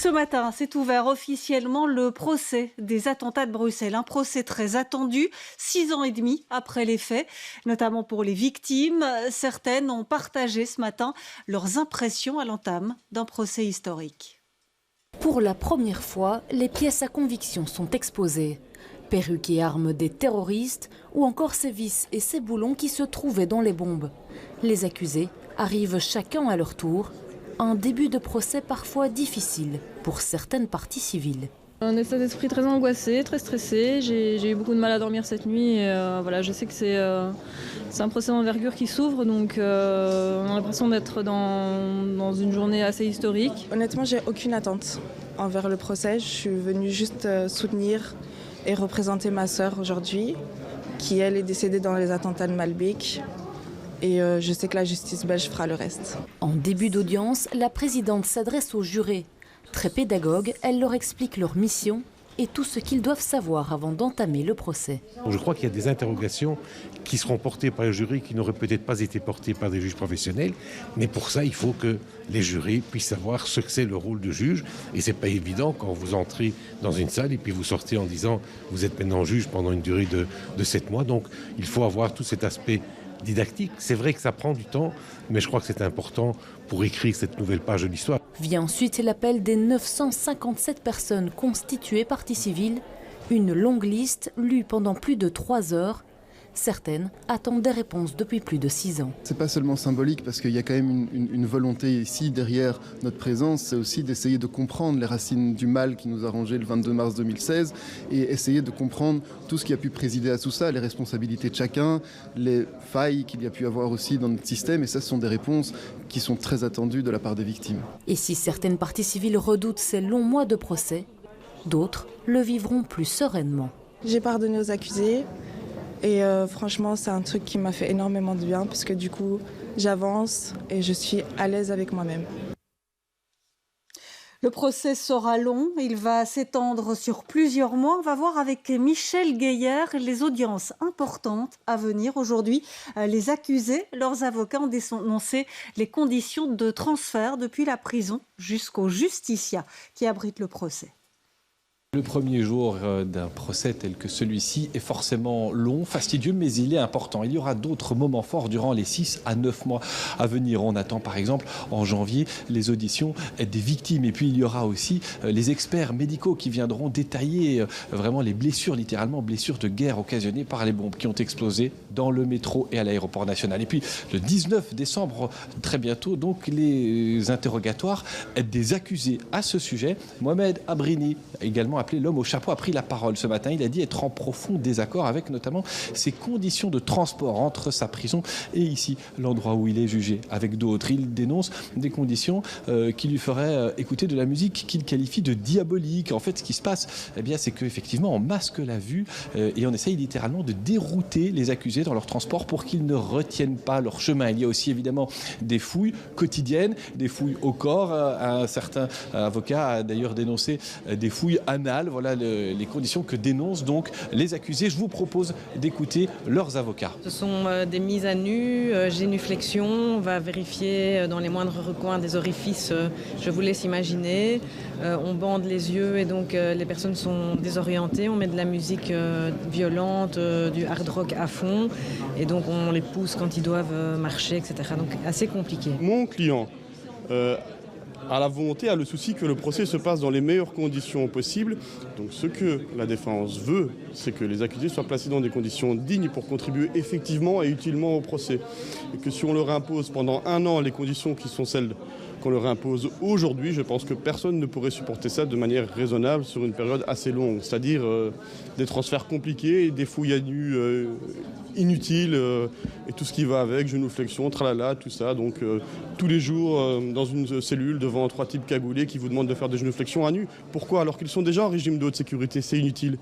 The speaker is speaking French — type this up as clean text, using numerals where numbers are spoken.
Ce matin, s'est ouvert officiellement le procès des attentats de Bruxelles. Un procès très attendu, 6 ans et demi après les faits, notamment pour les victimes. Certaines ont partagé ce matin leurs impressions à l'entame d'un procès historique. Pour la première fois, les pièces à conviction sont exposées. Perruques et armes des terroristes ou encore ces vis et ces boulons qui se trouvaient dans les bombes. Les accusés arrivent chacun à leur tour. Un début de procès parfois difficile pour certaines parties civiles. Un état d'esprit très angoissé, très stressé. J'ai eu beaucoup de mal à dormir cette nuit. Et voilà, je sais que c'est un procès d'envergure qui s'ouvre, donc on a l'impression d'être dans une journée assez historique. Honnêtement, j'ai aucune attente envers le procès. Je suis venue juste soutenir et représenter ma sœur aujourd'hui, qui elle est décédée dans les attentats de Malbec. Et je sais que la justice belge fera le reste. En début d'audience, la présidente s'adresse aux jurés. Très pédagogue, elle leur explique leur mission et tout ce qu'ils doivent savoir avant d'entamer le procès. Je crois qu'il y a des interrogations qui seront portées par les jurys qui n'auraient peut-être pas été portées par des juges professionnels. Mais pour ça, il faut que les jurys puissent savoir ce que c'est le rôle de juge. Et ce n'est pas évident quand vous entrez dans une salle et puis vous sortez en disant « vous êtes maintenant juge pendant une durée de 7 mois ». Donc il faut avoir tout cet aspect didactique. C'est vrai que ça prend du temps, mais je crois que c'est important pour écrire cette nouvelle page de l'histoire. Vient ensuite l'appel des 957 personnes constituées partie civile, une longue liste lue pendant plus de 3 heures. Certaines attendent des réponses depuis plus de 6 ans. C'est pas seulement symbolique parce qu'il y a quand même une volonté ici derrière notre présence, c'est aussi d'essayer de comprendre les racines du mal qui nous a rongés le 22 mars 2016 et essayer de comprendre tout ce qui a pu présider à tout ça, les responsabilités de chacun, les failles qu'il y a pu avoir aussi dans notre système, et ça, ce sont des réponses qui sont très attendues de la part des victimes. Et si certaines parties civiles redoutent ces longs mois de procès, d'autres le vivront plus sereinement. J'ai pardonné aux accusés. Et franchement, c'est un truc qui m'a fait énormément de bien parce que du coup, j'avance et je suis à l'aise avec moi-même. Le procès sera long, il va s'étendre sur plusieurs mois. On va voir avec Michel Gueillère les audiences importantes à venir. Aujourd'hui, les accusés, leurs avocats ont dénoncé les conditions de transfert depuis la prison jusqu'au justiciat qui abrite le procès. Le premier jour d'un procès tel que celui-ci est forcément long, fastidieux, mais il est important. Il y aura d'autres moments forts durant les 6 à 9 mois à venir. On attend par exemple en janvier les auditions des victimes. Et puis il y aura aussi les experts médicaux qui viendront détailler vraiment les blessures, littéralement blessures de guerre occasionnées par les bombes qui ont explosé dans le métro et à l'aéroport national. Et puis le 19 décembre, très bientôt, donc les interrogatoires des accusés à ce sujet. Mohamed Abrini, également appelé l'homme au chapeau, a pris la parole ce matin. Il a dit être en profond désaccord avec notamment ses conditions de transport entre sa prison et ici, l'endroit où il est jugé, avec d'autres. Il dénonce des conditions qui lui feraient écouter de la musique qu'il qualifie de diabolique. En fait, ce qui se passe, eh bien, c'est qu'effectivement, on masque la vue et on essaye littéralement de dérouter les accusés dans leur transport pour qu'ils ne retiennent pas leur chemin. Il y a aussi évidemment des fouilles quotidiennes, des fouilles au corps. Un certain avocat a d'ailleurs dénoncé des fouilles anales. Voilà les conditions que dénoncent donc les accusés. Je vous propose d'écouter leurs avocats. Ce sont des mises à nu, génuflexion, on va vérifier dans les moindres recoins des orifices, je vous laisse imaginer. On bande les yeux et donc les personnes sont désorientées, on met de la musique violente, du hard rock à fond et donc on les pousse quand ils doivent marcher, etc. Donc assez compliqué. Mon client a la volonté, a le souci que le procès se passe dans les meilleures conditions possibles. Donc ce que la défense veut, c'est que les accusés soient placés dans des conditions dignes pour contribuer effectivement et utilement au procès. Et que si on leur impose pendant 1 an les conditions qui sont celles qu'on leur impose aujourd'hui, je pense que personne ne pourrait supporter ça de manière raisonnable sur une période assez longue. C'est-à-dire des transferts compliqués, des fouilles à nu inutiles et tout ce qui va avec, génuflexion, tralala, tout ça. Donc tous les jours dans une cellule devant 3 types cagoulés qui vous demandent de faire des génuflexions à nu. Pourquoi? Alors qu'ils sont déjà en régime de haute sécurité, c'est inutile.